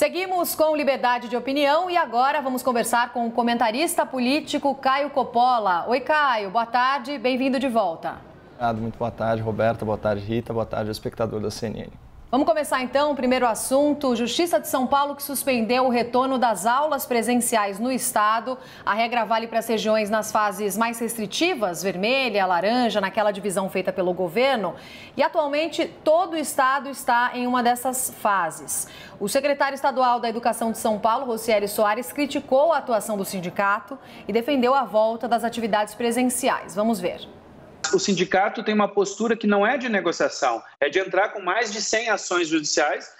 Seguimos com liberdade de opinião e agora vamos conversar com o comentarista político Caio Coppola. Oi, Caio, boa tarde, bem-vindo de volta. Muito boa tarde, Roberta, boa tarde, Rita, boa tarde, espectador da CNN. Vamos começar então o primeiro assunto. Justiça de São Paulo que suspendeu o retorno das aulas presenciais no estado. A regra vale para as regiões nas fases mais restritivas, vermelha, laranja, naquela divisão feita pelo governo. E atualmente todo o estado está em uma dessas fases. O secretário estadual da Educação de São Paulo, Rocieli Soares, criticou a atuação do sindicato e defendeu a volta das atividades presenciais. Vamos ver. O sindicato tem uma postura que não é de negociação, é de entrar com mais de 100 ações judiciais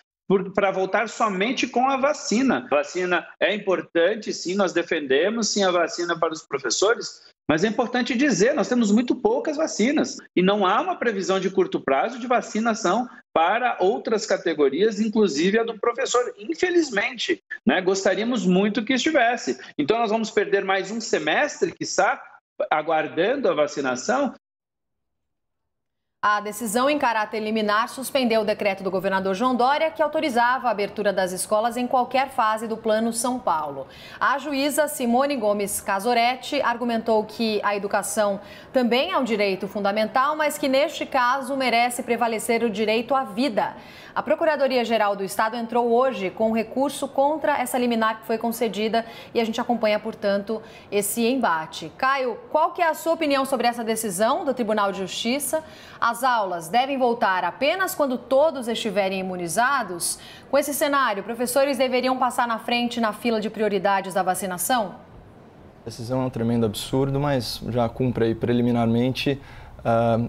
para voltar somente com a vacina. A vacina é importante, sim, nós defendemos sim a vacina para os professores, mas é importante dizer, nós temos muito poucas vacinas e não há uma previsão de curto prazo de vacinação para outras categorias, inclusive a do professor, infelizmente, né? Gostaríamos muito que estivesse. Então nós vamos perder mais um semestre, quiçá, aguardando a vacinação. A decisão em caráter liminar suspendeu o decreto do governador João Dória, que autorizava a abertura das escolas em qualquer fase do Plano São Paulo. A juíza Simone Gomes Casoretti argumentou que a educação também é um direito fundamental, mas que neste caso merece prevalecer o direito à vida. A Procuradoria-Geral do Estado entrou hoje com um recurso contra essa liminar que foi concedida e a gente acompanha, portanto, esse embate. Caio, qual que é a sua opinião sobre essa decisão do Tribunal de Justiça? As aulas devem voltar apenas quando todos estiverem imunizados? Com esse cenário, professores deveriam passar na frente na fila de prioridades da vacinação? A decisão é um tremendo absurdo, mas já cumpre aí preliminarmente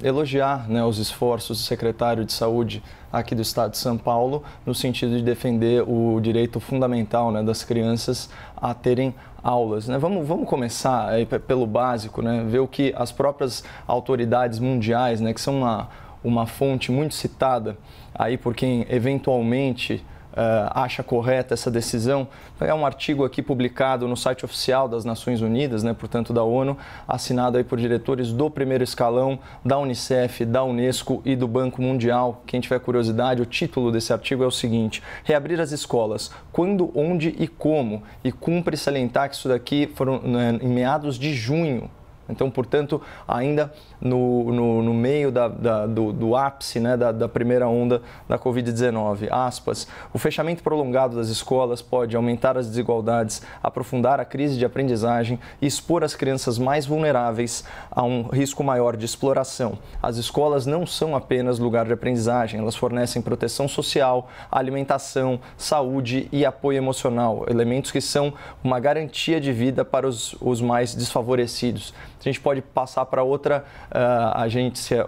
elogiar, né, os esforços do secretário de Saúde aqui do estado de São Paulo no sentido de defender o direito fundamental, né, das crianças a terem aulas, né? Vamos começar aí pelo básico, né? Ver o que as próprias autoridades mundiais, né, que são uma fonte muito citada aí por quem eventualmente acha correta essa decisão. É um artigo aqui publicado no site oficial das Nações Unidas, né, portanto da ONU, assinado aí por diretores do primeiro escalão, da Unicef, da Unesco e do Banco Mundial. Quem tiver curiosidade, o título desse artigo é o seguinte: reabrir as escolas, quando, onde e como. E cumpre salientar que isso daqui foram em meados de junho. Então, portanto, ainda no meio do ápice, né, da primeira onda da Covid-19, aspas, o fechamento prolongado das escolas pode aumentar as desigualdades, aprofundar a crise de aprendizagem e expor as crianças mais vulneráveis a um risco maior de exploração. As escolas não são apenas lugar de aprendizagem, elas fornecem proteção social, alimentação, saúde e apoio emocional, elementos que são uma garantia de vida para os mais desfavorecidos. A gente pode passar para outra agência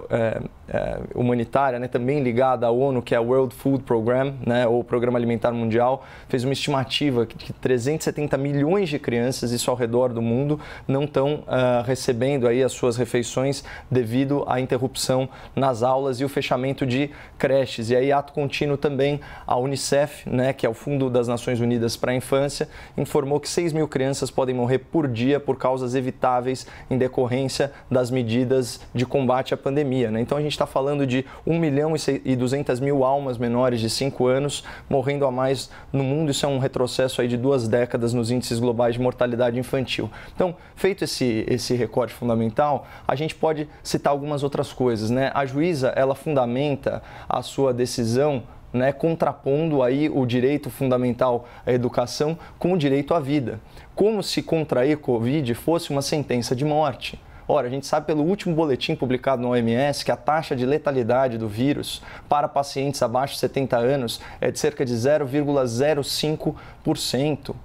humanitária, né, também ligada à ONU, que é o World Food Program, né, ou Programa Alimentar Mundial, fez uma estimativa que 370 milhões de crianças, isso ao redor do mundo, não estão recebendo aí as suas refeições devido à interrupção nas aulas e o fechamento de creches. E aí, ato contínuo também, a Unicef, né, que é o Fundo das Nações Unidas para a Infância, informou que 6 mil crianças podem morrer por dia por causas evitáveis em decorrência das medidas de combate à pandemia, né? Então a gente está falando de 1.200.000 almas menores de 5 anos morrendo a mais no mundo. Isso é um retrocesso aí de 2 décadas nos índices globais de mortalidade infantil. Então, feito esse recorte fundamental, a gente pode citar algumas outras coisas, né? A juíza, ela fundamenta a sua decisão, né, contrapondo aí o direito fundamental à educação com o direito à vida, como se contrair Covid fosse uma sentença de morte. Ora, a gente sabe pelo último boletim publicado no OMS que a taxa de letalidade do vírus para pacientes abaixo de 70 anos é de cerca de 0,05%.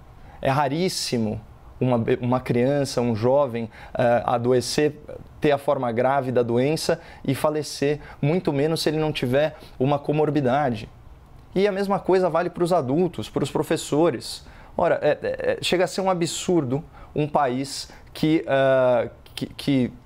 É raríssimo uma criança, um jovem adoecer, ter a forma grave da doença e falecer, muito menos se ele não tiver uma comorbidade. E a mesma coisa vale para os adultos, para os professores. Ora, chega a ser um absurdo um país que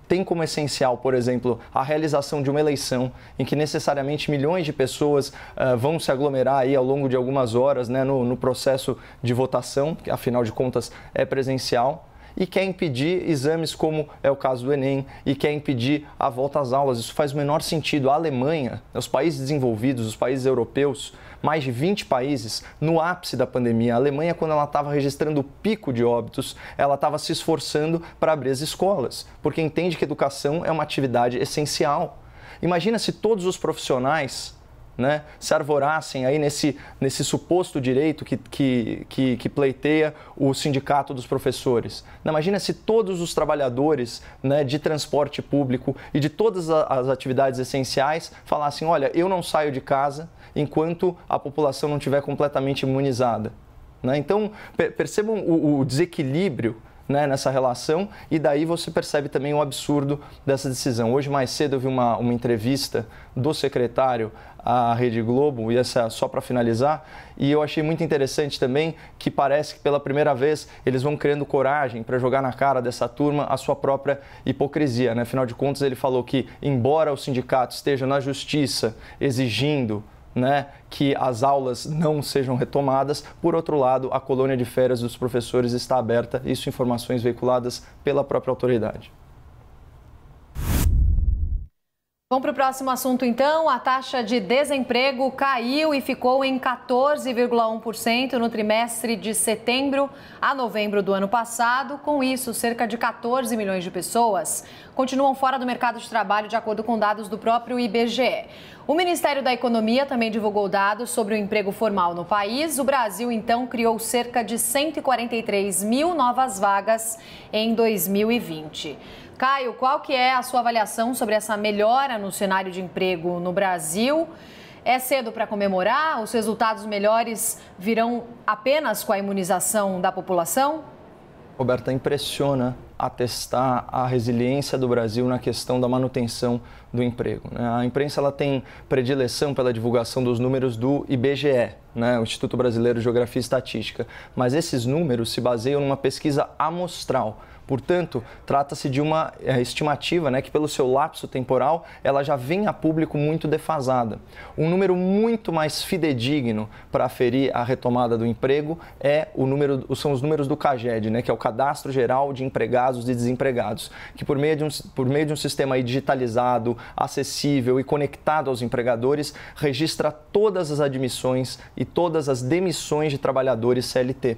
tem como essencial, por exemplo, a realização de uma eleição em que necessariamente milhões de pessoas vão se aglomerar aí ao longo de algumas horas, né, no processo de votação, que afinal de contas é presencial, e quer impedir exames como é o caso do Enem e quer impedir a volta às aulas. Isso faz o menor sentido. A Alemanha, os países desenvolvidos, os países europeus, mais de 20 países, no ápice da pandemia. A Alemanha, quando ela estava registrando o pico de óbitos, ela estava se esforçando para abrir as escolas, porque entende que educação é uma atividade essencial. Imagina se todos os profissionais, né, se arvorassem aí nesse suposto direito que pleiteia o sindicato dos professores. Imagina se todos os trabalhadores, né, de transporte público e de todas as atividades essenciais falassem: olha, eu não saio de casa enquanto a população não estiver completamente imunizada. Né? Então, percebam o desequilíbrio, né, nessa relação, e daí você percebe também o absurdo dessa decisão. Hoje, mais cedo, eu vi uma entrevista do secretário à Rede Globo, e essa só para finalizar, e eu achei muito interessante também que parece que pela primeira vez eles vão criando coragem para jogar na cara dessa turma a sua própria hipocrisia. Né? Afinal de contas, ele falou que, embora o sindicato esteja na justiça exigindo, né, que as aulas não sejam retomadas, por outro lado, a colônia de férias dos professores está aberta, isso informações veiculadas pela própria autoridade. Vamos para o próximo assunto, então. A taxa de desemprego caiu e ficou em 14,1% no trimestre de setembro a novembro do ano passado. Com isso, cerca de 14 milhões de pessoas continuam fora do mercado de trabalho, de acordo com dados do próprio IBGE. O Ministério da Economia também divulgou dados sobre o emprego formal no país. O Brasil, então, criou cerca de 143 mil novas vagas em 2020. Caio, qual que é a sua avaliação sobre essa melhora no cenário de emprego no Brasil? É cedo para comemorar? Os resultados melhores virão apenas com a imunização da população? Roberta, impressiona atestar a resiliência do Brasil na questão da manutenção do emprego. A imprensa ela tem predileção pela divulgação dos números do IBGE, né, o Instituto Brasileiro de Geografia e Estatística, mas esses números se baseiam numa pesquisa amostral. Portanto, trata-se de uma estimativa, né, que pelo seu lapso temporal, ela já vem a público muito defasada. Um número muito mais fidedigno para aferir a retomada do emprego são os números do CAGED, né, que é o Cadastro Geral de Empregados e Desempregados, que por meio de um sistema aí digitalizado, acessível e conectado aos empregadores, registra todas as admissões e todas as demissões de trabalhadores CLT.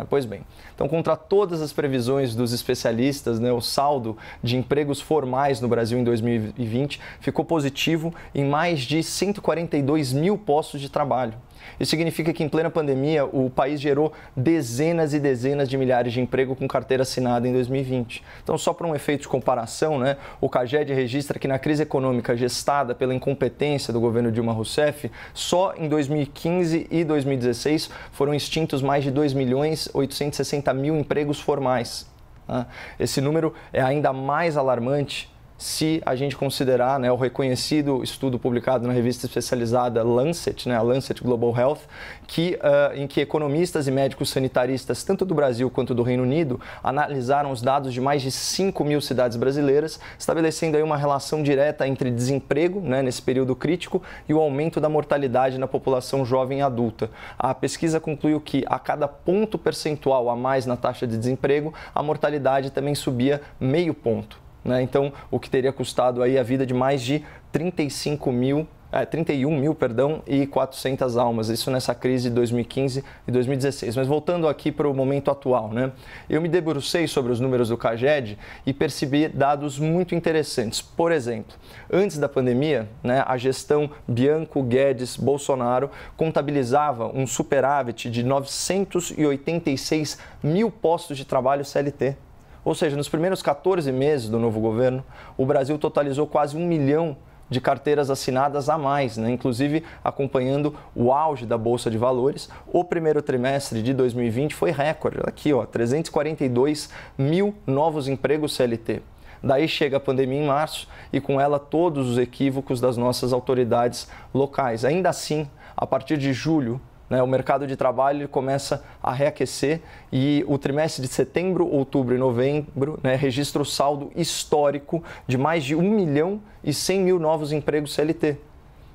Pois bem, então contra todas as previsões dos especialistas, né, o saldo de empregos formais no Brasil em 2020 ficou positivo em mais de 142 mil postos de trabalho. Isso significa que em plena pandemia o país gerou dezenas e dezenas de milhares de empregos com carteira assinada em 2020. Então, só para um efeito de comparação, né, o CAGED registra que na crise econômica gestada pela incompetência do governo Dilma Rousseff, só em 2015 e 2016 foram extintos mais de 2.860.000 empregos formais. Esse número é ainda mais alarmante se a gente considerar, né, o reconhecido estudo publicado na revista especializada Lancet, né, a Lancet Global Health, em que economistas e médicos sanitaristas, tanto do Brasil quanto do Reino Unido, analisaram os dados de mais de 5 mil cidades brasileiras, estabelecendo aí uma relação direta entre desemprego, né, nesse período crítico, e o aumento da mortalidade na população jovem e adulta. A pesquisa concluiu que a cada ponto percentual a mais na taxa de desemprego, a mortalidade também subia meio ponto. Então, o que teria custado aí a vida de mais de 31.400 almas, isso nessa crise de 2015 e 2016. Mas voltando aqui para o momento atual, né? Eu me debrucei sobre os números do CAGED e percebi dados muito interessantes. Por exemplo, antes da pandemia, né, a gestão Bianco, Guedes, Bolsonaro contabilizava um superávit de 986 mil postos de trabalho CLT. Ou seja, nos primeiros 14 meses do novo governo, o Brasil totalizou quase 1 milhão de carteiras assinadas a mais, né? Inclusive acompanhando o auge da Bolsa de Valores. O primeiro trimestre de 2020 foi recorde, aqui, 342 mil novos empregos CLT. Daí chega a pandemia em março e com ela todos os equívocos das nossas autoridades locais. Ainda assim, a partir de julho, o mercado de trabalho começa a reaquecer e o trimestre de setembro, outubro e novembro, né, registra o saldo histórico de mais de 1.100.000 novos empregos CLT.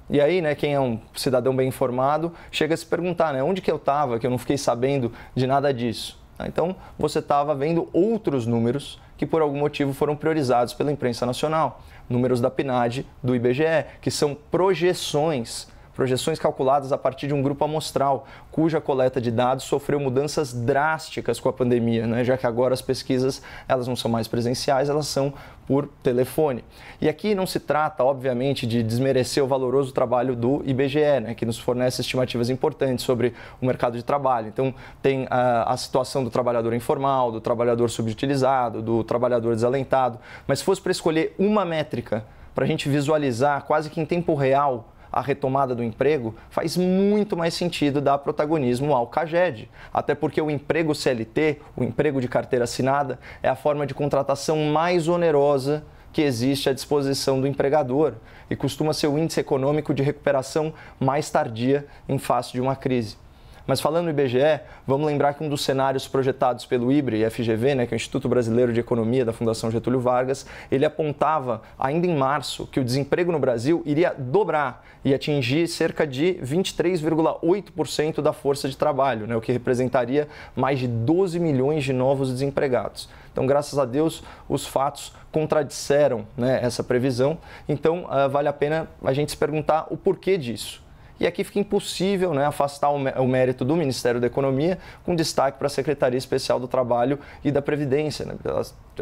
E aí, né, quem é um cidadão bem informado chega a se perguntar, né, onde que eu estava, que eu não fiquei sabendo de nada disso. Então, você estava vendo outros números que, por algum motivo, foram priorizados pela imprensa nacional. Números da PNAD, do IBGE, que são projeções calculadas a partir de um grupo amostral, cuja coleta de dados sofreu mudanças drásticas com a pandemia, né? Já que agora as pesquisas elas não são mais presenciais, elas são por telefone. E aqui não se trata, obviamente, de desmerecer o valoroso trabalho do IBGE, né? Que nos fornece estimativas importantes sobre o mercado de trabalho. Então, tem a situação do trabalhador informal, do trabalhador subutilizado, do trabalhador desalentado. Mas se fosse para escolher uma métrica para a gente visualizar quase que em tempo real a retomada do emprego, faz muito mais sentido dar protagonismo ao CAGED. Até porque o emprego CLT, o emprego de carteira assinada, é a forma de contratação mais onerosa que existe à disposição do empregador e costuma ser o índice econômico de recuperação mais tardia em face de uma crise. Mas falando no IBGE, vamos lembrar que um dos cenários projetados pelo IBRE e FGV, né, que é o Instituto Brasileiro de Economia da Fundação Getúlio Vargas, ele apontava ainda em março que o desemprego no Brasil iria dobrar e atingir cerca de 23,8% da força de trabalho, né, o que representaria mais de 12 milhões de novos desempregados. Então, graças a Deus, os fatos contradisseram, né, essa previsão. Então, vale a pena a gente se perguntar o porquê disso. E aqui fica impossível, né, afastar o mérito do Ministério da Economia, com destaque para a Secretaria Especial do Trabalho e da Previdência, né?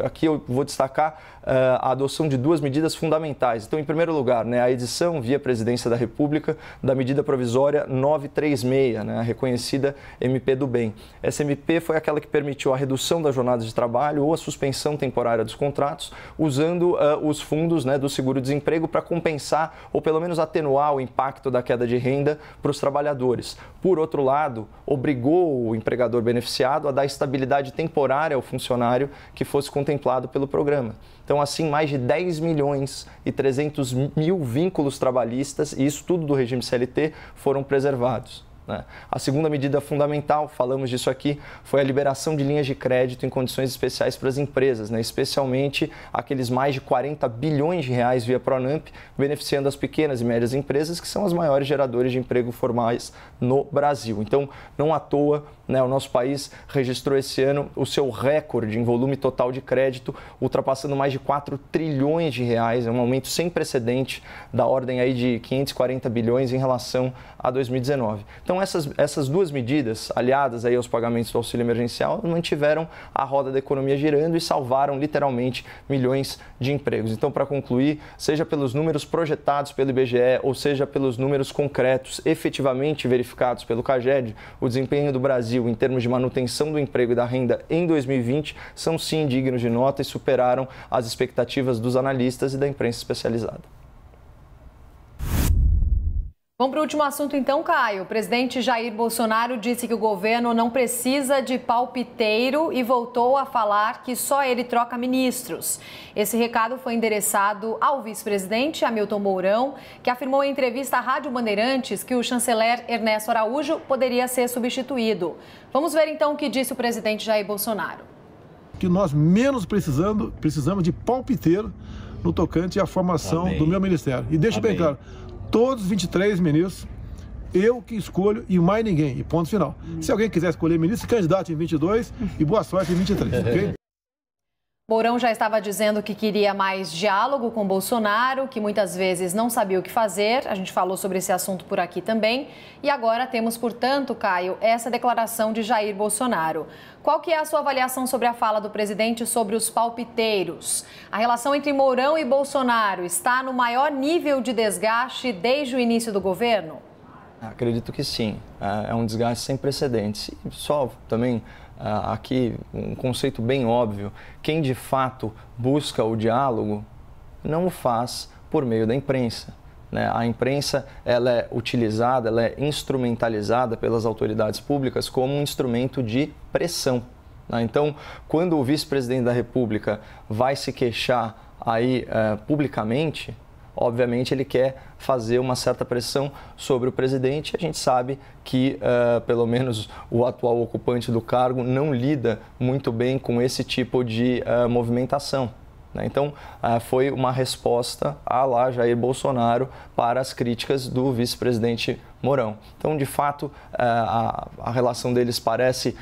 Aqui eu vou destacar a adoção de duas medidas fundamentais. Então, em primeiro lugar, né, a edição via Presidência da República da medida provisória 936, né, a reconhecida MP do Bem. Essa MP foi aquela que permitiu a redução da jornada de trabalho ou a suspensão temporária dos contratos, usando os fundos, né, do seguro-desemprego para compensar ou pelo menos atenuar o impacto da queda de renda para os trabalhadores. Por outro lado, obrigou o empregador beneficiado a dar estabilidade temporária ao funcionário que fosse contemplado pelo programa. Então, assim, mais de 10 milhões e 300 mil vínculos trabalhistas, e isso tudo do regime CLT, foram preservados. A segunda medida fundamental, falamos disso aqui, foi a liberação de linhas de crédito em condições especiais para as empresas, né? Especialmente aqueles mais de 40 bilhões de reais via Pronamp, beneficiando as pequenas e médias empresas, que são as maiores geradores de emprego formais no Brasil. Então, não à toa, né, o nosso país registrou esse ano o seu recorde em volume total de crédito, ultrapassando mais de 4 trilhões de reais, é um aumento sem precedente da ordem aí de 540 bilhões em relação a 2019. Então, essas duas medidas, aliadas aí aos pagamentos do auxílio emergencial, mantiveram a roda da economia girando e salvaram literalmente milhões de empregos. Então, para concluir, seja pelos números projetados pelo IBGE ou seja pelos números concretos efetivamente verificados pelo CAGED, o desempenho do Brasil em termos de manutenção do emprego e da renda em 2020 são sim dignos de nota e superaram as expectativas dos analistas e da imprensa especializada. Vamos para o último assunto então, Caio. O presidente Jair Bolsonaro disse que o governo não precisa de palpiteiro e voltou a falar que só ele troca ministros. Esse recado foi endereçado ao vice-presidente Hamilton Mourão, que afirmou em entrevista à Rádio Bandeirantes que o chanceler Ernesto Araújo poderia ser substituído. Vamos ver então o que disse o presidente Jair Bolsonaro. Que nós menos precisamos de palpiteiro no tocante à formação do meu ministério. E deixa bem claro, todos os 23 ministros, eu que escolho e mais ninguém, e ponto final. Se alguém quiser escolher ministro, candidato em 22 e boa sorte em 23, ok? Mourão já estava dizendo que queria mais diálogo com Bolsonaro, que muitas vezes não sabia o que fazer. A gente falou sobre esse assunto por aqui também. E agora temos, portanto, Caio, essa declaração de Jair Bolsonaro. Qual que é a sua avaliação sobre a fala do presidente sobre os palpiteiros? A relação entre Mourão e Bolsonaro está no maior nível de desgaste desde o início do governo? Acredito que sim. É um desgaste sem precedentes. E só também aqui um conceito bem óbvio: quem de fato busca o diálogo não o faz por meio da imprensa. A imprensa ela é utilizada, ela é instrumentalizada pelas autoridades públicas como um instrumento de pressão. Então, quando o vice-presidente da República vai se queixar aí publicamente, obviamente ele quer fazer uma certa pressão sobre o presidente. A gente sabe que, pelo menos, o atual ocupante do cargo não lida muito bem com esse tipo de movimentação. né? Então, foi uma resposta a lá Jair Bolsonaro para as críticas do vice-presidente Mourão. Então, de fato, a relação deles parece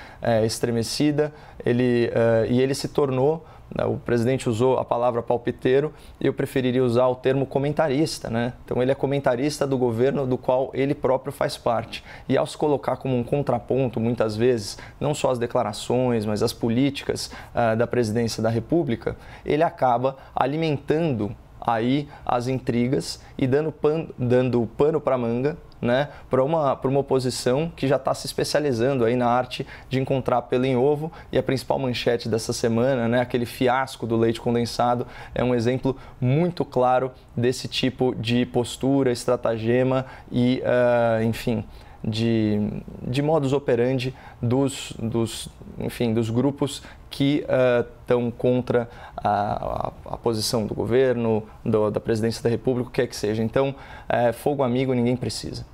estremecida, e ele se tornou, o presidente usou a palavra palpiteiro e eu preferiria usar o termo comentarista, né? Então, ele é comentarista do governo do qual ele próprio faz parte. E ao se colocar como um contraponto, muitas vezes, não só as declarações, mas as políticas da presidência da República, ele acaba alimentando aí as intrigas e dando pano para manga, né, para uma oposição que já está se especializando aí na arte de encontrar pelo em ovo. E a principal manchete dessa semana, né, aquele fiasco do leite condensado, é um exemplo muito claro desse tipo de postura, estratagema e, enfim, de modus operandi dos grupos que estão contra a posição do governo, da presidência da República, o que é que seja. Então, fogo amigo ninguém precisa.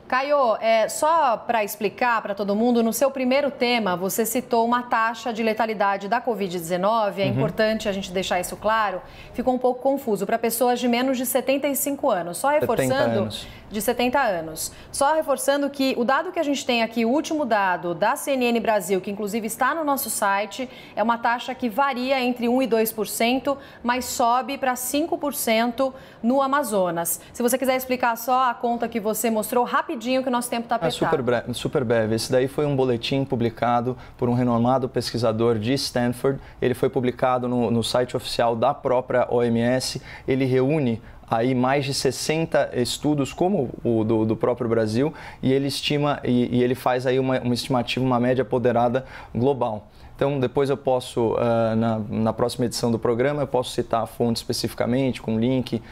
Caio, só para explicar para todo mundo, no seu primeiro tema você citou uma taxa de letalidade da Covid-19, é importante a gente deixar isso claro, ficou um pouco confuso, para pessoas de menos de 75 anos, só reforçando... 70 anos. De 70 anos. Só reforçando que o dado que a gente tem aqui, o último dado da CNN Brasil, que inclusive está no nosso site, é uma taxa que varia entre 1% e 2%, mas sobe para 5% no Amazonas. Se você quiser explicar só a conta que você mostrou rapidinho, que o nosso tempo está apertado. Super breve. Esse daí foi um boletim publicado por um renomado pesquisador de Stanford. Ele foi publicado no site oficial da própria OMS. Ele reúne aí mais de 60 estudos, como o do próprio Brasil, e ele estima e ele faz aí uma estimativa, uma média ponderada global. Então, depois eu posso, na próxima edição do programa, eu posso citar a fonte especificamente, com link,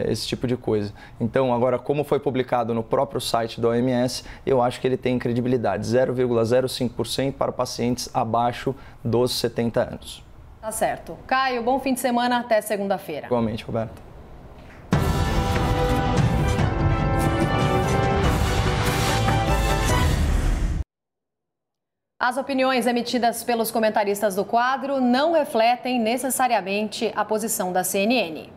esse tipo de coisa. Então, agora, como foi publicado no próprio site da OMS, eu acho que ele tem credibilidade, 0,05% para pacientes abaixo dos 70 anos. Tá certo. Caio, bom fim de semana, até segunda-feira. Igualmente, Roberto. As opiniões emitidas pelos comentaristas do quadro não refletem necessariamente a posição da CNN.